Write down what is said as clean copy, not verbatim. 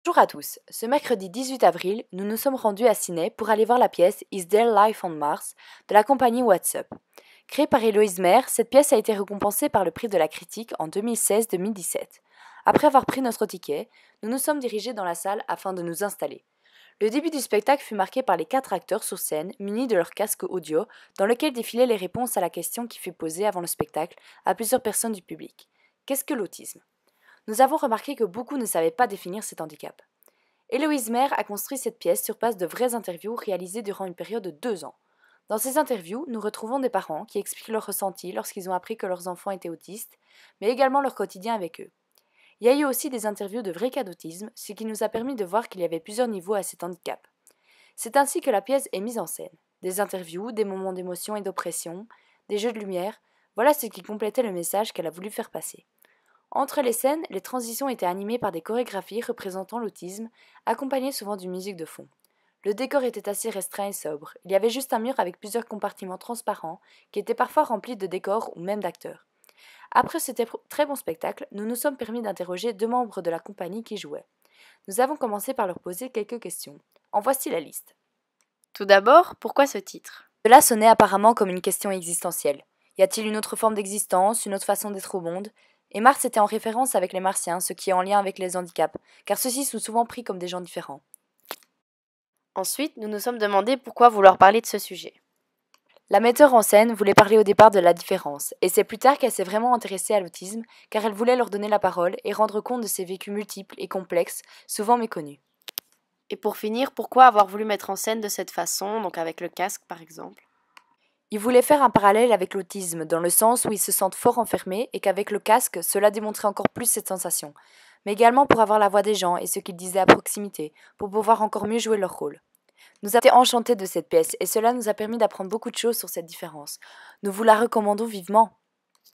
Bonjour à tous, ce mercredi 18 avril, nous nous sommes rendus à Sydney pour aller voir la pièce Is There Life on Mars de la compagnie What's Up. Créée par Héloïse Maire, cette pièce a été récompensée par le prix de la critique en 2016-2017. Après avoir pris notre ticket, nous nous sommes dirigés dans la salle afin de nous installer. Le début du spectacle fut marqué par les 4 acteurs sur scène munis de leur casque audio dans lequel défilaient les réponses à la question qui fut posée avant le spectacle à plusieurs personnes du public. Qu'est-ce que l'autisme ? Nous avons remarqué que beaucoup ne savaient pas définir cet handicap. Héloïse Maire a construit cette pièce sur base de vraies interviews réalisées durant une période de 2 ans. Dans ces interviews, nous retrouvons des parents qui expliquent leurs ressentis lorsqu'ils ont appris que leurs enfants étaient autistes, mais également leur quotidien avec eux. Il y a eu aussi des interviews de vrais cas d'autisme, ce qui nous a permis de voir qu'il y avait plusieurs niveaux à cet handicap. C'est ainsi que la pièce est mise en scène. Des interviews, des moments d'émotion et d'oppression, des jeux de lumière, voilà ce qui complétait le message qu'elle a voulu faire passer. Entre les scènes, les transitions étaient animées par des chorégraphies représentant l'autisme, accompagnées souvent d'une musique de fond. Le décor était assez restreint et sobre. Il y avait juste un mur avec plusieurs compartiments transparents, qui étaient parfois remplis de décors ou même d'acteurs. Après ce très bon spectacle, nous nous sommes permis d'interroger 2 membres de la compagnie qui jouaient. Nous avons commencé par leur poser quelques questions. En voici la liste. Tout d'abord, pourquoi ce titre? Cela sonnait apparemment comme une question existentielle. Y a-t-il une autre forme d'existence, une autre façon d'être au monde ? Et Mars était en référence avec les Martiens, ce qui est en lien avec les handicaps, car ceux-ci sont souvent pris comme des gens différents. Ensuite, nous nous sommes demandé pourquoi vouloir parler de ce sujet. La metteur en scène voulait parler au départ de la différence, et c'est plus tard qu'elle s'est vraiment intéressée à l'autisme, car elle voulait leur donner la parole et rendre compte de ses vécus multiples et complexes, souvent méconnus. Et pour finir, pourquoi avoir voulu mettre en scène de cette façon, donc avec le casque par exemple? Ils voulaient faire un parallèle avec l'autisme, dans le sens où ils se sentent fort enfermés et qu'avec le casque, cela démontrait encore plus cette sensation, mais également pour avoir la voix des gens et ce qu'ils disaient à proximité, pour pouvoir encore mieux jouer leur rôle. Nous avons été enchantés de cette pièce et cela nous a permis d'apprendre beaucoup de choses sur cette différence. Nous vous la recommandons vivement.